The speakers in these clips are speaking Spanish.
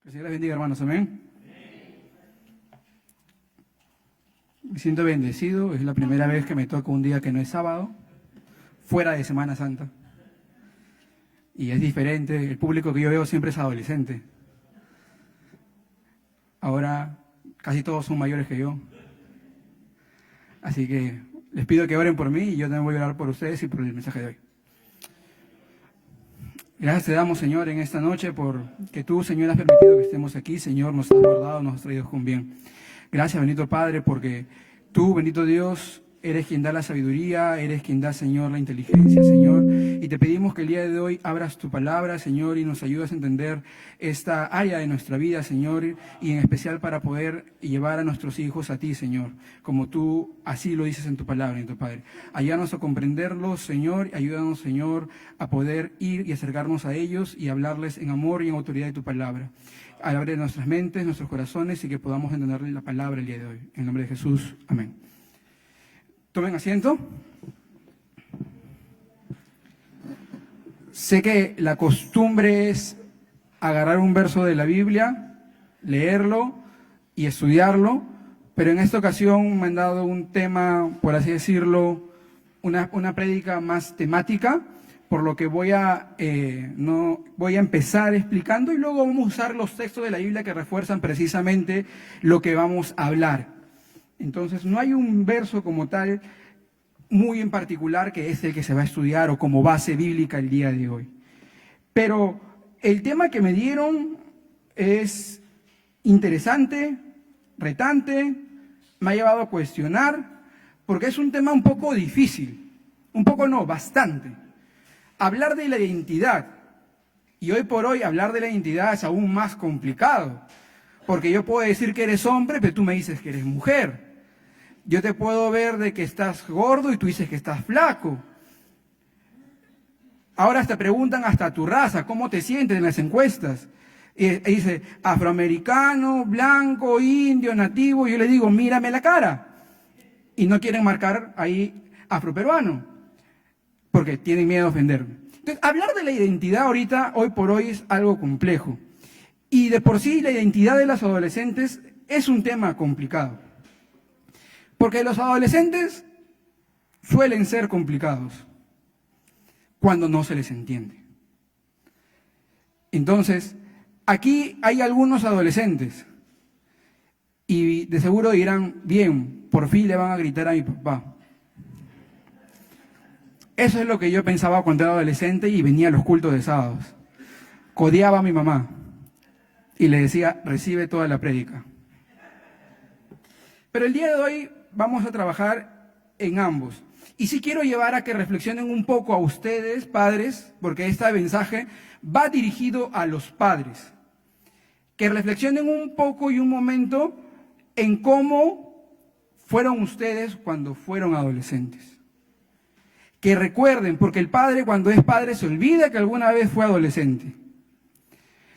Que el Señor les bendiga, hermanos, amén. Me siento bendecido, es la primera vez que me toca un día que no es sábado, fuera de Semana Santa. Y es diferente, el público que yo veo siempre es adolescente. Ahora casi todos son mayores que yo. Así que les pido que oren por mí y yo también voy a orar por ustedes y por el mensaje de hoy. Gracias te damos, Señor, en esta noche por que tú, Señor, has permitido que estemos aquí. Señor, nos has guardado, nos has traído con bien. Gracias, bendito Padre, porque tú, bendito Dios, eres quien da la sabiduría, eres quien da, Señor, la inteligencia, Señor. Y te pedimos que el día de hoy abras tu palabra, Señor, y nos ayudes a entender esta área de nuestra vida, Señor, y en especial para poder llevar a nuestros hijos a ti, Señor, como tú así lo dices en tu palabra, en tu Padre. Ayúdanos a comprenderlo, Señor, ayúdanos, Señor, a poder ir y acercarnos a ellos y hablarles en amor y en autoridad de tu palabra. Abre nuestras mentes, nuestros corazones y que podamos entender la palabra el día de hoy. En el nombre de Jesús, amén. Tomen asiento. Sé que la costumbre es agarrar un verso de la Biblia, leerlo y estudiarlo, pero en esta ocasión me han dado un tema, por así decirlo, una prédica más temática, por lo que voy a empezar explicando y luego vamos a usar los textos de la Biblia que refuerzan precisamente lo que vamos a hablar. Entonces, no hay un verso como tal muy en particular que es el que se va a estudiar o como base bíblica el día de hoy. Pero el tema que me dieron es interesante, retante, me ha llevado a cuestionar, porque es un tema un poco difícil, un poco no, bastante. Hablar de la identidad, y hoy por hoy hablar de la identidad es aún más complicado, porque yo puedo decir que eres hombre, pero tú me dices que eres mujer. Yo te puedo ver de que estás gordo y tú dices que estás flaco. Ahora te preguntan hasta tu raza, cómo te sientes en las encuestas. Y dice, afroamericano, blanco, indio, nativo. Y yo le digo, mírame la cara. Y no quieren marcar ahí afroperuano, porque tienen miedo a ofenderme. Entonces, hablar de la identidad ahorita, hoy por hoy, es algo complejo. Y de por sí, la identidad de los adolescentes es un tema complicado. Porque los adolescentes suelen ser complicados cuando no se les entiende. Entonces, aquí hay algunos adolescentes y de seguro dirán, bien, por fin le van a gritar a mi papá. Eso es lo que yo pensaba cuando era adolescente y venía a los cultos de sábados. Codeaba a mi mamá y le decía, recibe toda la prédica. Pero el día de hoy vamos a trabajar en ambos. Y sí quiero llevar a que reflexionen un poco a ustedes, padres, porque este mensaje va dirigido a los padres. Que reflexionen un poco y un momento en cómo fueron ustedes cuando fueron adolescentes. Que recuerden, porque el padre cuando es padre se olvida que alguna vez fue adolescente.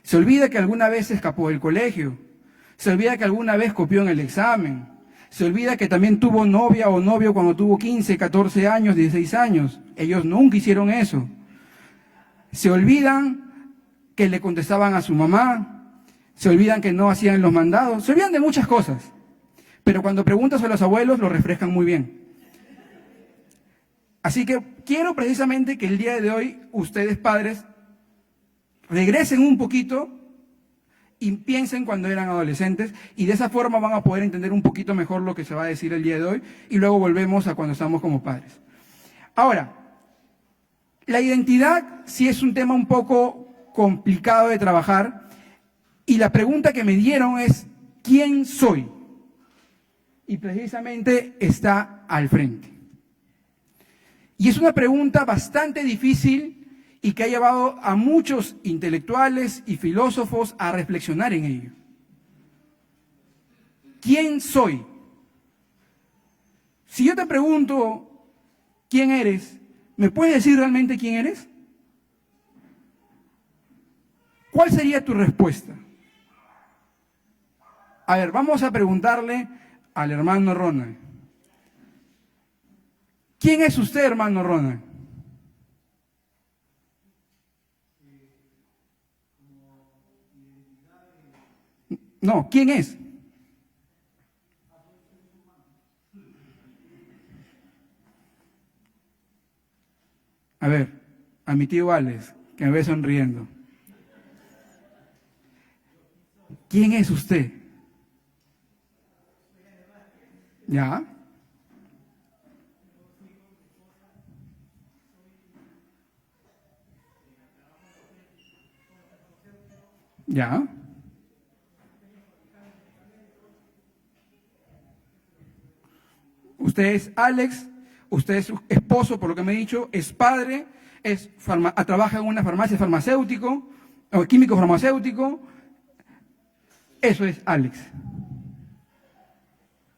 Se olvida que alguna vez se escapó del colegio. Se olvida que alguna vez copió en el examen. Se olvida que también tuvo novia o novio cuando tuvo 15, 14 años, 16 años. Ellos nunca hicieron eso. Se olvidan que le contestaban a su mamá. Se olvidan que no hacían los mandados. Se olvidan de muchas cosas. Pero cuando preguntas a los abuelos, lo refrescan muy bien. Así que quiero precisamente que el día de hoy, ustedes padres, regresen un poquito y piensen cuando eran adolescentes y de esa forma van a poder entender un poquito mejor lo que se va a decir el día de hoy y luego volvemos a cuando estamos como padres. Ahora, la identidad sí es un tema un poco complicado de trabajar y la pregunta que me dieron es ¿quién soy? Y precisamente está al frente. Y es una pregunta bastante difícil y que ha llevado a muchos intelectuales y filósofos a reflexionar en ello. ¿Quién soy? Si yo te pregunto quién eres, ¿me puedes decir realmente quién eres? ¿Cuál sería tu respuesta? A ver, vamos a preguntarle al hermano Ronald. ¿Quién es usted, hermano Ronald? No, ¿quién es? A ver, a mi tío Alex, que me ve sonriendo. ¿Quién es usted? ¿Ya? ¿Ya? Usted es Alex, usted es su esposo, por lo que me he dicho, es padre, trabaja en una farmacia farmacéutico, o químico farmacéutico. Eso es Alex.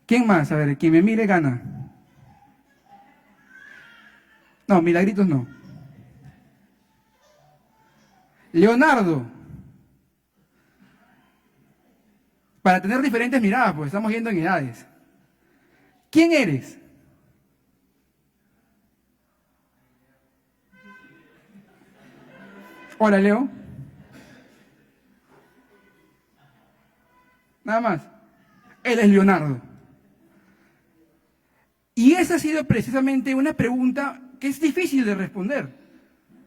¿Quién más? A ver, quien me mire gana. No, Milagritos no. Leonardo. Para tener diferentes miradas, pues estamos yendo en edades. ¿Quién eres? Hola, Leo. Nada más. Él es Leonardo. Y esa ha sido precisamente una pregunta que es difícil de responder.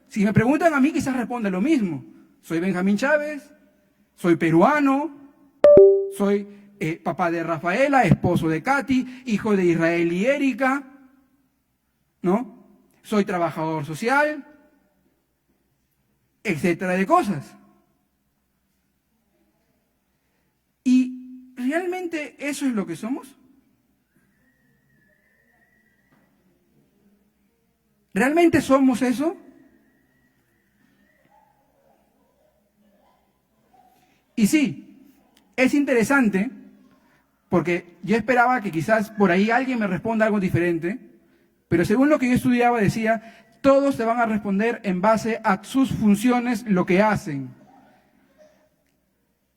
Si me preguntan a mí, quizás responda lo mismo. Soy Benjamín Chávez, soy peruano, soy papá de Rafaela, esposo de Katy, hijo de Israel y Erika, ¿no? Soy trabajador social, etcétera de cosas. ¿Y realmente eso es lo que somos? ¿Realmente somos eso? Y sí, es interesante porque yo esperaba que quizás por ahí alguien me responda algo diferente, pero según lo que yo estudiaba decía, todos te van a responder en base a sus funciones, lo que hacen,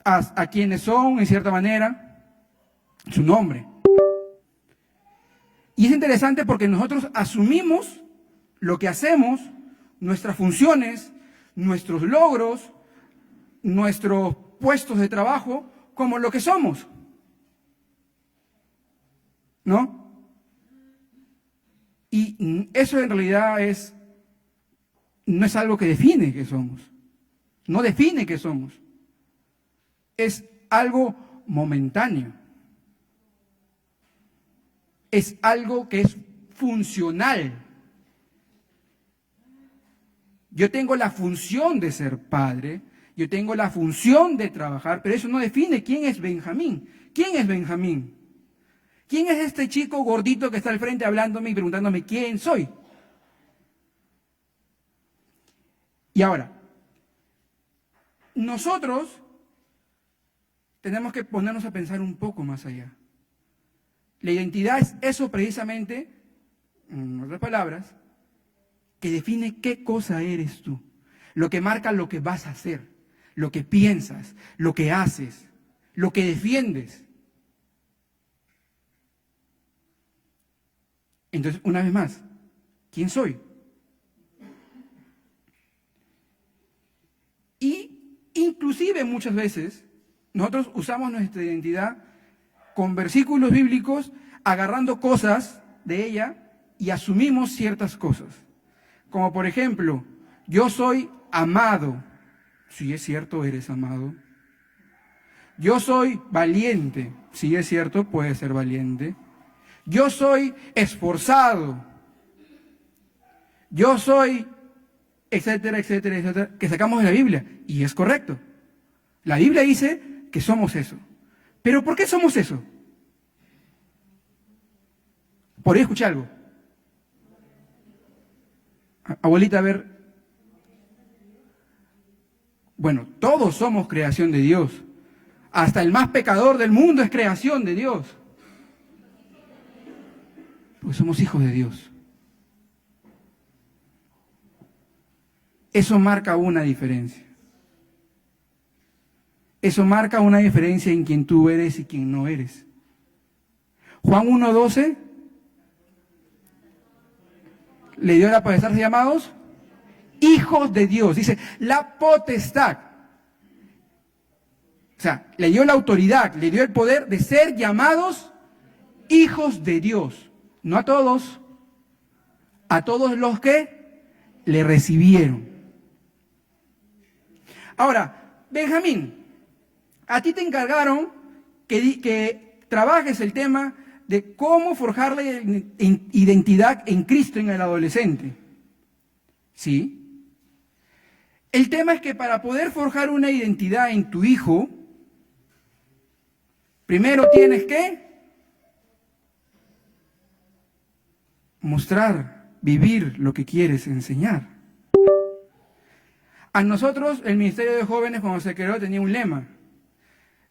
a quienes son, en cierta manera, su nombre. Y es interesante porque nosotros asumimos lo que hacemos, nuestras funciones, nuestros logros, nuestros puestos de trabajo, como lo que somos. ¿No? Y eso en realidad no es algo que define que somos. No define que somos. Es algo momentáneo. Es algo que es funcional. Yo tengo la función de ser padre, yo tengo la función de trabajar, pero eso no define quién es Benjamín. ¿Quién es Benjamín? ¿Quién es este chico gordito que está al frente hablándome y preguntándome quién soy? Y ahora, nosotros tenemos que ponernos a pensar un poco más allá. La identidad es eso precisamente, en otras palabras, que define qué cosa eres tú, lo que marca lo que vas a hacer, lo que piensas, lo que haces, lo que defiendes. Entonces, una vez más, ¿quién soy? Y inclusive muchas veces nosotros usamos nuestra identidad con versículos bíblicos, agarrando cosas de ella y asumimos ciertas cosas. Como por ejemplo, yo soy amado. Sí es cierto, eres amado. Yo soy valiente. Sí es cierto, puedes ser valiente. Yo soy esforzado. Yo soy, etcétera, etcétera, etcétera, que sacamos de la Biblia. Y es correcto. La Biblia dice que somos eso. ¿Pero por qué somos eso? Por ahí escuché algo. Abuelita, a ver. Bueno, todos somos creación de Dios. Hasta el más pecador del mundo es creación de Dios. Porque somos hijos de Dios. Eso marca una diferencia. Eso marca una diferencia en quién tú eres y quién no eres. Juan 1:12 le dio la potestad de ser llamados hijos de Dios. Dice, la potestad. O sea, le dio la autoridad, le dio el poder de ser llamados hijos de Dios. No a todos los que le recibieron. Ahora, Benjamín, a ti te encargaron que trabajes el tema de cómo forjar la identidad en Cristo en el adolescente. ¿Sí? El tema es que para poder forjar una identidad en tu hijo, primero tienes que mostrar, vivir lo que quieres enseñar. A nosotros, el Ministerio de Jóvenes, cuando se creó, tenía un lema.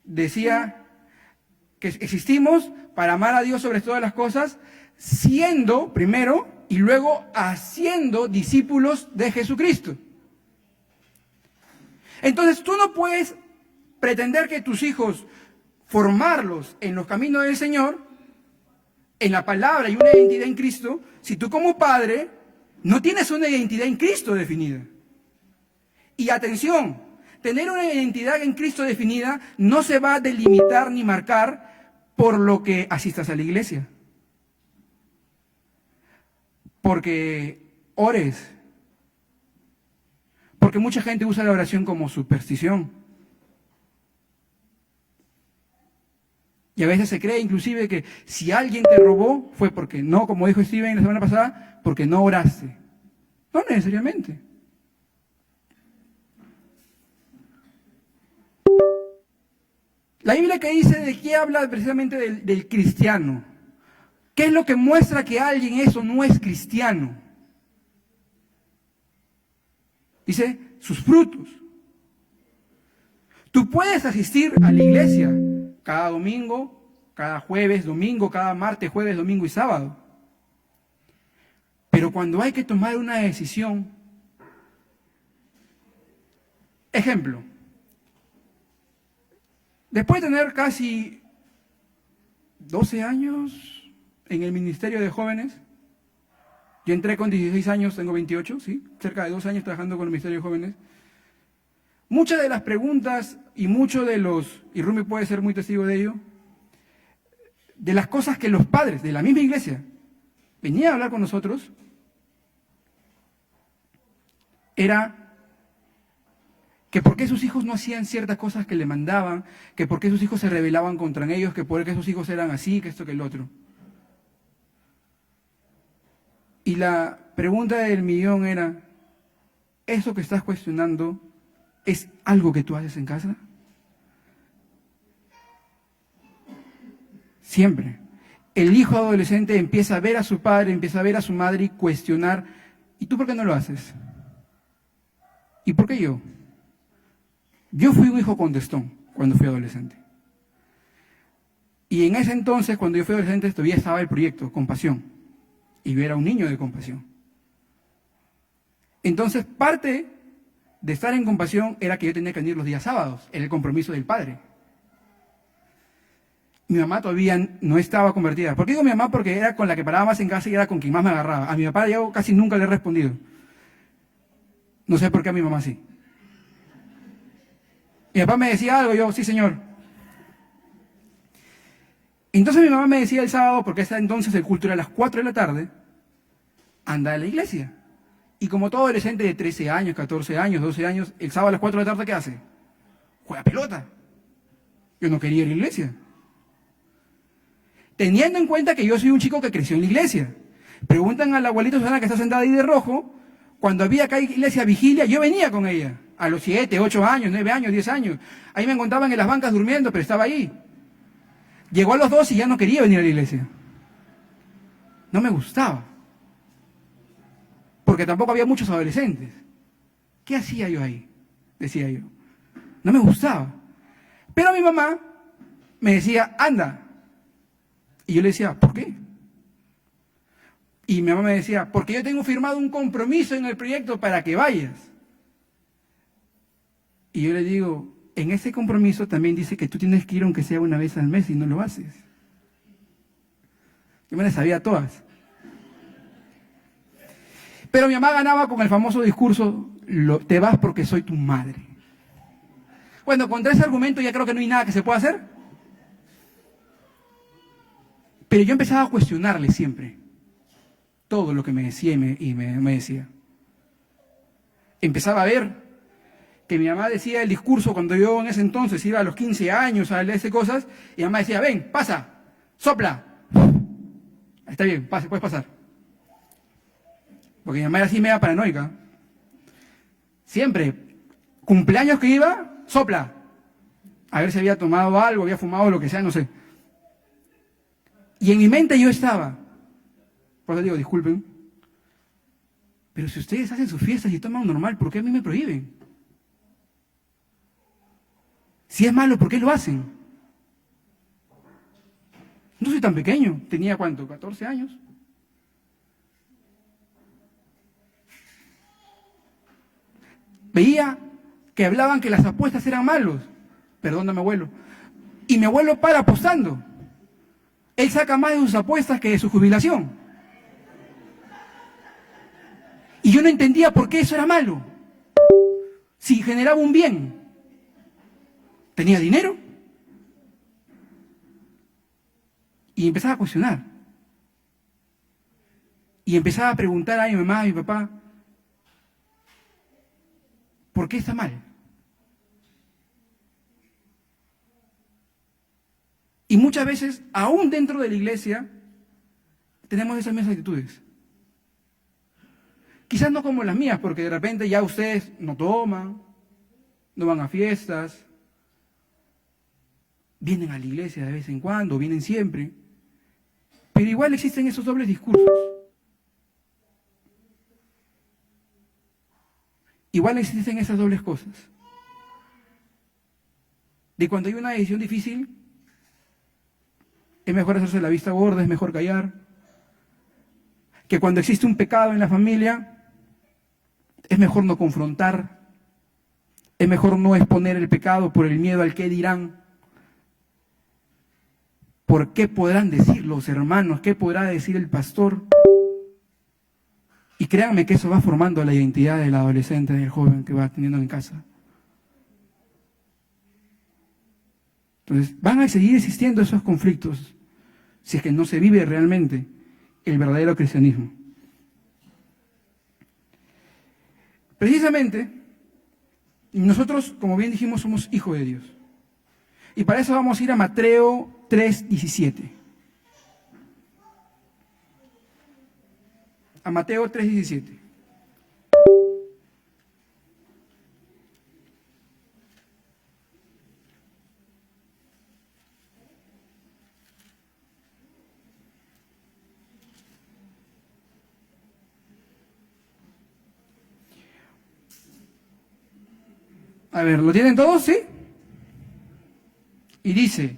Decía que existimos para amar a Dios sobre todas las cosas, siendo primero y luego haciendo discípulos de Jesucristo. Entonces tú no puedes pretender que tus hijos, formarlos en los caminos del Señor, en la palabra y una identidad en Cristo, si tú como padre no tienes una identidad en Cristo definida. Y atención, tener una identidad en Cristo definida no se va a delimitar ni marcar por lo que asistas a la iglesia. Porque ores. Porque mucha gente usa la oración como superstición. Y a veces se cree inclusive que si alguien te robó fue porque no, como dijo Steven la semana pasada, porque no oraste. No necesariamente. La Biblia que dice de qué habla precisamente del cristiano. ¿Qué es lo que muestra que alguien eso no es cristiano? Dice, sus frutos. Tú puedes asistir a la iglesia cada domingo, cada jueves, domingo, cada martes, jueves, domingo y sábado. Pero cuando hay que tomar una decisión, ejemplo, después de tener casi 12 años en el Ministerio de Jóvenes, yo entré con 16 años, tengo 28, ¿sí? Cerca de 2 años trabajando con el Ministerio de Jóvenes. Muchas de las preguntas y muchos de los, y Rumi puede ser muy testigo de ello, de las cosas que los padres de la misma iglesia venían a hablar con nosotros, era que por qué sus hijos no hacían ciertas cosas que le mandaban, que por qué sus hijos se rebelaban contra ellos, que por qué sus hijos eran así, que esto, que el otro. Y la pregunta del millón era, ¿eso que estás cuestionando es algo que tú haces en casa? Siempre. El hijo adolescente empieza a ver a su padre, empieza a ver a su madre y cuestionar, ¿y tú por qué no lo haces? ¿Y por qué yo? Yo fui un hijo contestón cuando fui adolescente. Y en ese entonces, cuando yo fui adolescente, todavía estaba el proyecto Compasión. Y yo era un niño de Compasión. Entonces, parte de estar en Compasión era que yo tenía que venir los días sábados, era el compromiso del padre. Mi mamá todavía no estaba convertida. ¿Por qué digo mi mamá? Porque era con la que paraba más en casa y era con quien más me agarraba. A mi papá yo casi nunca le he respondido. No sé por qué a mi mamá sí. Mi papá me decía algo, yo, sí señor. Entonces mi mamá me decía el sábado, porque hasta entonces el culto era a las 4 de la tarde, anda a la iglesia. Y como todo adolescente de 13 años, 14 años, 12 años, el sábado a las 4 de la tarde, ¿qué hace? Juega pelota. Yo no quería ir a la iglesia. Teniendo en cuenta que yo soy un chico que creció en la iglesia. Preguntan a la abuelita Susana que está sentada ahí de rojo, cuando había acá iglesia vigilia, yo venía con ella. A los 7, 8 años, 9 años, 10 años. Ahí me encontraban en las bancas durmiendo, pero estaba ahí. Llegó a los 2 y ya no quería venir a la iglesia. No me gustaba. Porque tampoco había muchos adolescentes. ¿Qué hacía yo ahí? Decía yo. No me gustaba. Pero mi mamá me decía, anda. Y yo le decía, ¿por qué? Y mi mamá me decía, porque yo tengo firmado un compromiso en el proyecto para que vayas. Y yo le digo, en ese compromiso también dice que tú tienes que ir aunque sea una vez al mes y no lo haces. Yo me las sabía todas. Pero mi mamá ganaba con el famoso discurso, te vas porque soy tu madre. Bueno, contra ese argumento ya creo que no hay nada que se pueda hacer. Pero yo empezaba a cuestionarle siempre todo lo que me decía y me decía. Empezaba a ver que mi mamá decía el discurso cuando yo en ese entonces iba a los 15 años a leerse cosas, y mi mamá decía, ven, pasa, sopla. Está bien, pase, puedes pasar. Porque mi mamá era así media paranoica. Siempre, cumpleaños que iba, sopla. A ver si había tomado algo, había fumado, lo que sea, no sé. Y en mi mente yo estaba, por eso digo, disculpen, pero si ustedes hacen sus fiestas y toman normal, ¿por qué a mí me prohíben? Si es malo, ¿por qué lo hacen? No soy tan pequeño, tenía ¿cuánto? 14 años. Veía que hablaban que las apuestas eran malos. Perdóname, abuelo. Y mi abuelo para apostando. Él saca más de sus apuestas que de su jubilación. Y yo no entendía por qué eso era malo. Si generaba un bien. ¿Tenía dinero? Y empezaba a cuestionar. Y empezaba a preguntar a mi mamá, a mi papá, ¿por qué está mal? Y muchas veces, aún dentro de la iglesia, tenemos esas mismas actitudes. Quizás no como las mías, porque de repente ya ustedes no toman, no van a fiestas, vienen a la iglesia de vez en cuando, vienen siempre, pero igual existen esos dobles discursos. Igual existen esas dobles cosas. De cuando hay una decisión difícil, es mejor hacerse la vista gorda, es mejor callar. Que cuando existe un pecado en la familia, es mejor no confrontar, es mejor no exponer el pecado por el miedo al qué dirán. ¿Por qué podrán decir los hermanos? ¿Qué podrá decir el pastor? Y créanme que eso va formando la identidad del adolescente, del joven que va teniendo en casa. Entonces, van a seguir existiendo esos conflictos si es que no se vive realmente el verdadero cristianismo. Precisamente, nosotros, como bien dijimos, somos hijos de Dios. Y para eso vamos a ir a Mateo 3:17. A Mateo 3:17. A ver, ¿lo tienen todos? ¿Sí? Y dice,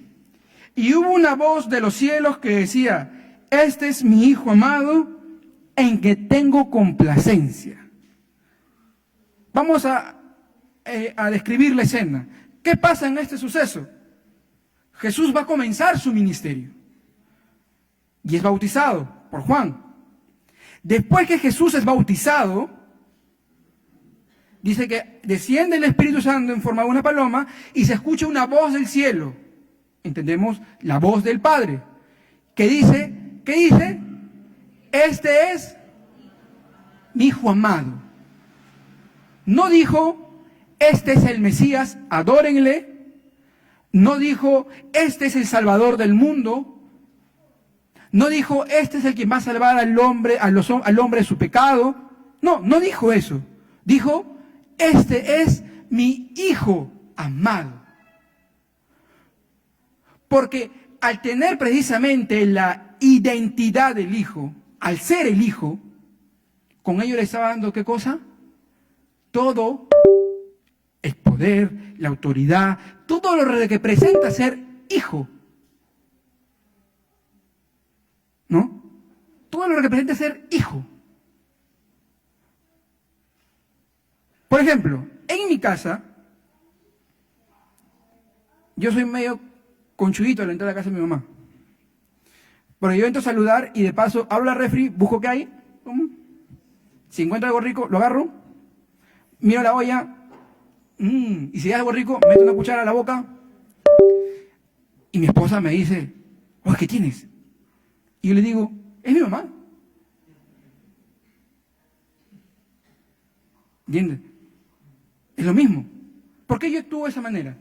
y hubo una voz de los cielos que decía, este es mi Hijo amado, en que tengo complacencia. Vamos a describir la escena. ¿Qué pasa en este suceso? Jesús va a comenzar su ministerio y es bautizado por Juan. Después que Jesús es bautizado, dice que desciende el Espíritu Santo en forma de una paloma y se escucha una voz del cielo. Entendemos la voz del Padre. ¿Qué dice? ¿Qué dice? Este es mi Hijo amado. No dijo, este es el Mesías, adórenle. No dijo, este es el Salvador del mundo. No dijo, este es el que va a salvar al hombre, al hombre de su pecado. No, no dijo eso. Dijo, este es mi Hijo amado. Porque al tener precisamente la identidad del Hijo, al ser el Hijo, con ello le estaba dando ¿qué cosa? Todo el poder, la autoridad, todo lo que representa ser Hijo. ¿No? Todo lo que representa ser Hijo. Por ejemplo, en mi casa, yo soy medio conchudito al entrar a la casa de mi mamá. Porque yo entro a saludar y de paso abro la refri, busco qué hay. Si encuentro algo rico, lo agarro. Miro la olla, Y si hay algo rico, meto una cuchara a la boca y mi esposa me dice, oye, ¿qué tienes? Y yo le digo, es mi mamá. ¿Entiendes? Es lo mismo. ¿Por qué yo actúo de esa manera?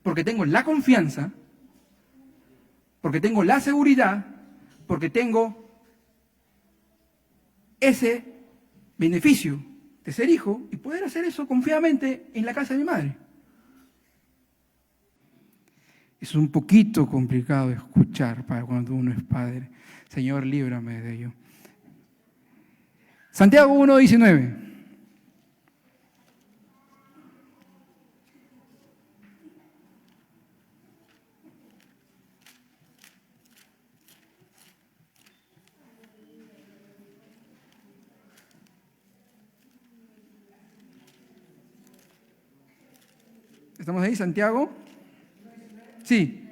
Porque tengo la confianza, porque tengo la seguridad, porque tengo ese beneficio de ser hijo y poder hacer eso confiadamente en la casa de mi madre. Es un poquito complicado escuchar para cuando uno es padre. Señor, líbrame de ello. Santiago 1:19. ¿Estamos ahí, Santiago? Sí.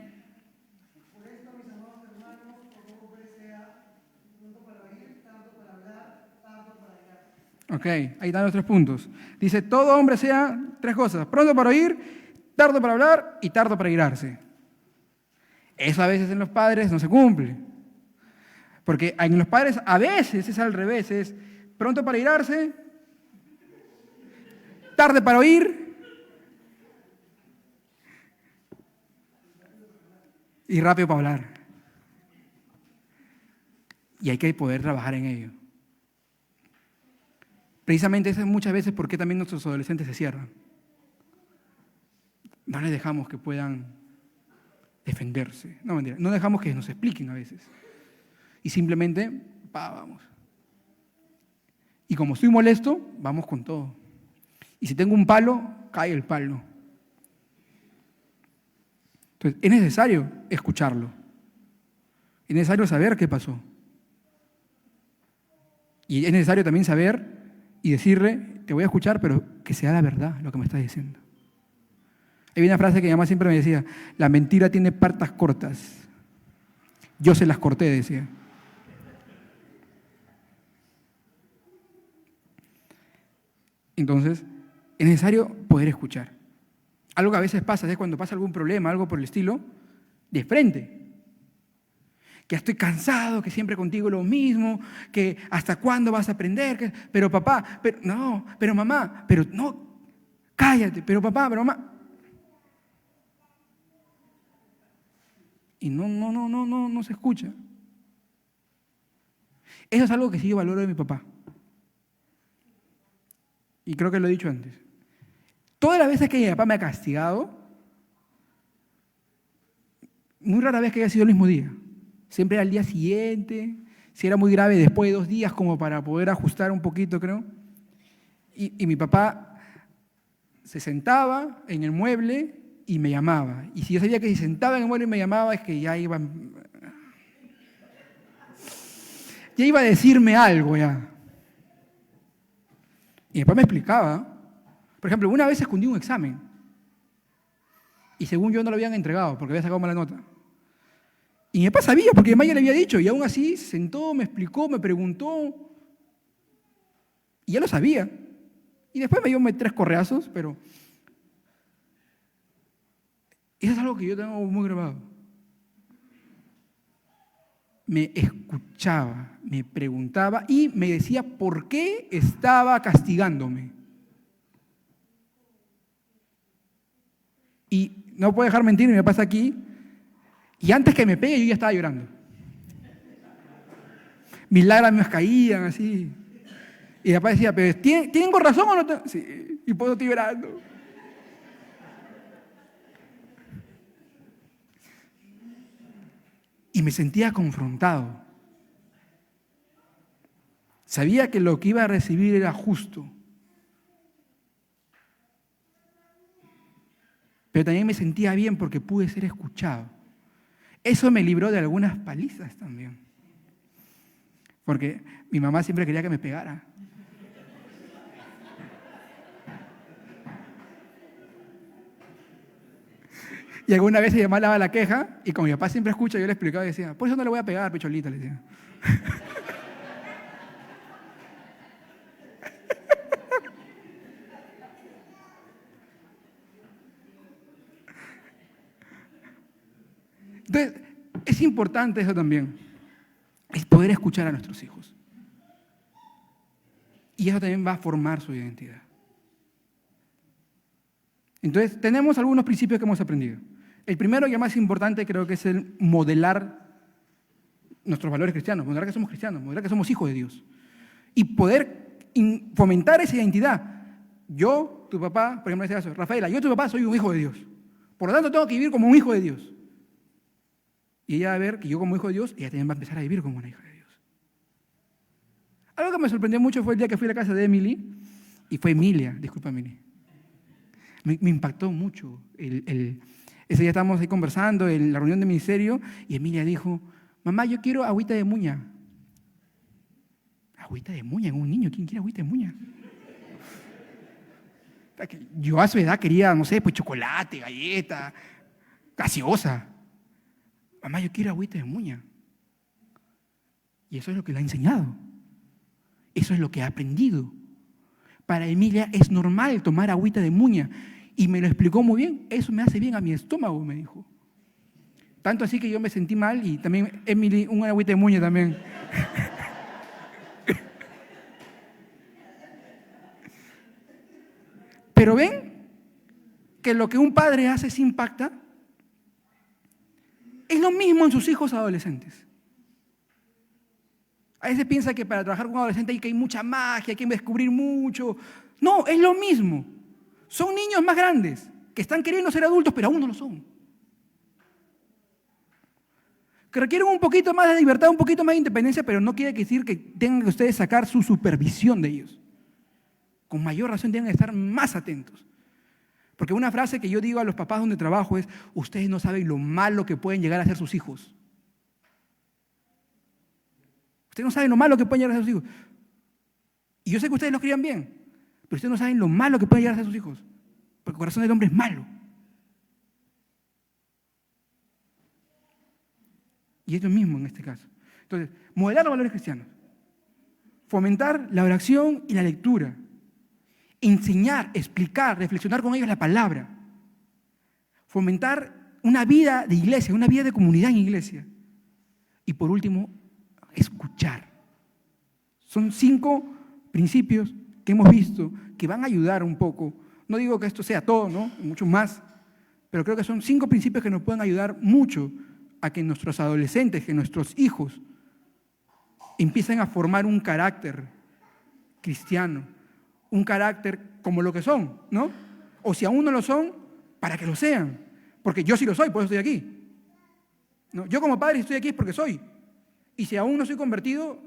Ok, ahí están los 3 puntos. Dice, todo hombre sea 3 cosas: pronto para oír, tardo para hablar y tardo para irarse. Eso a veces en los padres no se cumple. Porque en los padres a veces es al revés, es pronto para irarse, tarde para oír y rápido para hablar. Y hay que poder trabajar en ello. Precisamente eso es muchas veces por qué también nuestros adolescentes se cierran. No les dejamos que puedan defenderse. No, mentira. No dejamos que nos expliquen a veces. Y simplemente, vamos. Y como estoy molesto, vamos con todo. Y si tengo un palo, cae el palo. Entonces, es necesario escucharlo. Es necesario saber qué pasó. Y es necesario también saber y decirle, te voy a escuchar, pero que sea la verdad lo que me estás diciendo. Hay una frase que mi mamá siempre me decía, la mentira tiene patas cortas. Yo se las corté, decía. Entonces, es necesario poder escuchar. Algo que a veces pasa es cuando pasa algún problema, algo por el estilo, de frente. Que estoy cansado, que siempre contigo lo mismo, que hasta cuándo vas a aprender, pero papá, pero no, pero mamá, pero no, cállate, pero papá, pero mamá. Y no se escucha. Eso es algo que sí yo valoro de mi papá. Y creo que lo he dicho antes. Todas las veces que mi papá me ha castigado, muy rara vez que haya sido el mismo día. Siempre era al día siguiente, si era muy grave, después de 2 días, como para poder ajustar un poquito, creo. Y mi papá se sentaba en el mueble y me llamaba. Y si yo sabía que si sentaba en el mueble y me llamaba, es que ya iba a decirme algo ya. Y mi papá me explicaba. Por ejemplo, una vez escondí un examen. Y según yo no lo habían entregado porque había sacado mala nota. Y mi papá sabía, porque mi mamá ya le había dicho, y aún así se sentó, me explicó, me preguntó, y ya lo sabía. Y después me dio 3 correazos, pero eso es algo que yo tengo muy grabado. Me escuchaba, me preguntaba y me decía por qué estaba castigándome. Y no puedo dejar mentir, me pasa aquí. Y antes que me pegue, yo ya estaba llorando. Mis lágrimas caían así. Y mi papá decía, pero ¿tengo razón o no? Sí, y puedo estoy llorando. Y me sentía confrontado. Sabía que lo que iba a recibir era justo. Pero también me sentía bien porque pude ser escuchado. Eso me libró de algunas palizas también. Porque mi mamá siempre quería que me pegara. Y alguna vez ella daba la queja y como mi papá siempre escucha, yo le explicaba y decía, por eso no le voy a pegar, picholita, le decía. Entonces, es importante eso también, es poder escuchar a nuestros hijos. Y eso también va a formar su identidad. Entonces, tenemos algunos principios que hemos aprendido. El primero y el más importante creo que es el modelar nuestros valores cristianos, modelar que somos cristianos, modelar que somos hijos de Dios. Y poder fomentar esa identidad. Yo, tu papá, por ejemplo en este caso, Rafaela, yo, tu papá, soy un hijo de Dios. Por lo tanto, tengo que vivir como un hijo de Dios. Y ella va a ver que yo como hijo de Dios, ella también va a empezar a vivir como una hija de Dios. Algo que me sorprendió mucho fue el día que fui a la casa de Emily, y fue Emilia, disculpa Emily. Me impactó mucho. Ese día estábamos ahí conversando en la reunión de ministerio, y Emilia dijo, mamá, yo quiero agüita de muña. ¿Agüita de muña en un niño? ¿Quién quiere agüita de muña? Yo a su edad quería, no sé, pues chocolate, galleta, gaseosa. Mamá, yo quiero agüita de muña. Y eso es lo que le ha enseñado. Eso es lo que ha aprendido. Para Emilia es normal tomar agüita de muña. Y me lo explicó muy bien. Eso me hace bien a mi estómago, me dijo. Tanto así que yo me sentí mal y también Emily, un agüita de muña también. Pero ven que lo que un padre hace sí impacta. Es lo mismo en sus hijos adolescentes. A veces piensa que para trabajar con adolescentes hay mucha magia, hay que descubrir mucho. No, es lo mismo. Son niños más grandes que están queriendo ser adultos, pero aún no lo son. Que requieren un poquito más de libertad, un poquito más de independencia, pero no quiere decir que tengan que ustedes sacar su supervisión de ellos. Con mayor razón tienen que estar más atentos. Porque una frase que yo digo a los papás donde trabajo es, ustedes no saben lo malo que pueden llegar a ser sus hijos. Ustedes no saben lo malo que pueden llegar a ser sus hijos. Y yo sé que ustedes los crían bien, pero ustedes no saben lo malo que pueden llegar a ser sus hijos. Porque el corazón del hombre es malo. Y es lo mismo en este caso. Entonces, modelar los valores cristianos. Fomentar la oración y la lectura. Enseñar, explicar, reflexionar con ellos la palabra. Fomentar una vida de iglesia, una vida de comunidad en iglesia. Y por último, escuchar. Son 5 principios que hemos visto que van a ayudar un poco. No digo que esto sea todo, ¿no? Mucho más. Pero creo que son 5 principios que nos pueden ayudar mucho a que nuestros adolescentes, que nuestros hijos empiecen a formar un carácter cristiano. Un carácter como lo que son, ¿no? O si aún no lo son, para que lo sean. Porque yo sí lo soy, por eso estoy aquí. ¿No? Yo como padre estoy aquí es porque soy. Y si aún no soy convertido,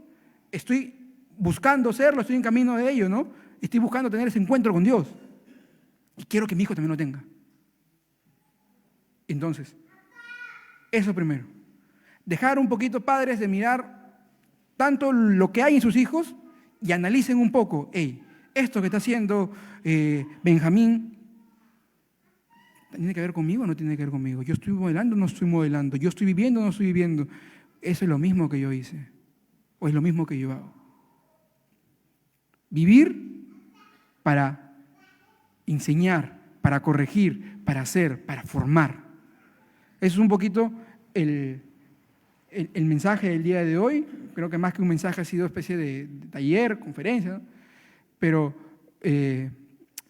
estoy buscando serlo, estoy en camino de ello, ¿no? Estoy buscando tener ese encuentro con Dios. Y quiero que mi hijo también lo tenga. Entonces, eso primero. Dejar un poquito, padres, de mirar tanto lo que hay en sus hijos y analicen un poco, esto que está haciendo Benjamín, ¿tiene que ver conmigo o no tiene que ver conmigo? ¿Yo estoy modelando o no estoy modelando? ¿Yo estoy viviendo o no estoy viviendo? Eso es lo mismo que yo hice, o es lo mismo que yo hago. Vivir para enseñar, para corregir, para hacer, para formar. Eso es un poquito el mensaje del día de hoy. Creo que más que un mensaje ha sido una especie de taller, conferencia, ¿no? Pero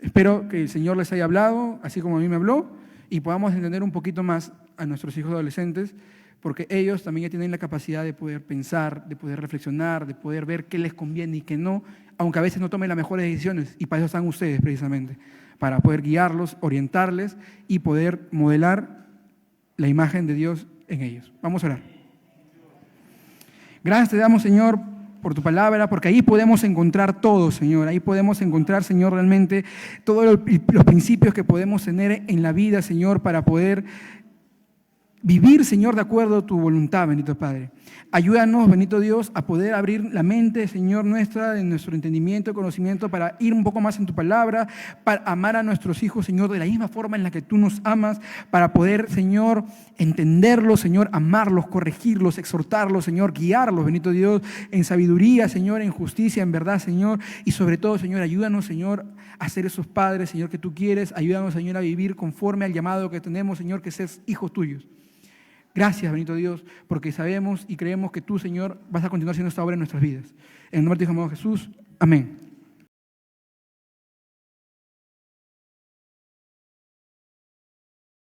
espero que el Señor les haya hablado, así como a mí me habló, y podamos entender un poquito más a nuestros hijos adolescentes, porque ellos también ya tienen la capacidad de poder pensar, de poder reflexionar, de poder ver qué les conviene y qué no, aunque a veces no tomen las mejores decisiones, y para eso están ustedes precisamente, para poder guiarlos, orientarles y poder modelar la imagen de Dios en ellos. Vamos a orar. Gracias te damos, Señor, por tu palabra, porque ahí podemos encontrar todo, Señor. Ahí podemos encontrar, Señor, realmente todos los principios que podemos tener en la vida, Señor, para poder vivir, Señor, de acuerdo a tu voluntad, bendito Padre. Ayúdanos, bendito Dios, a poder abrir la mente, Señor, nuestra, en nuestro entendimiento, conocimiento, para ir un poco más en tu palabra, para amar a nuestros hijos, Señor, de la misma forma en la que tú nos amas, para poder, Señor, entenderlos, Señor, amarlos, corregirlos, exhortarlos, Señor, guiarlos, bendito Dios, en sabiduría, Señor, en justicia, en verdad, Señor, y sobre todo, Señor, ayúdanos, Señor, a ser esos padres, Señor, que tú quieres. Ayúdanos, Señor, a vivir conforme al llamado que tenemos, Señor, que seas hijos tuyos. Gracias, bendito Dios, porque sabemos y creemos que tú, Señor, vas a continuar haciendo esta obra en nuestras vidas. En el nombre de tu Hijo amado Jesús. Amén.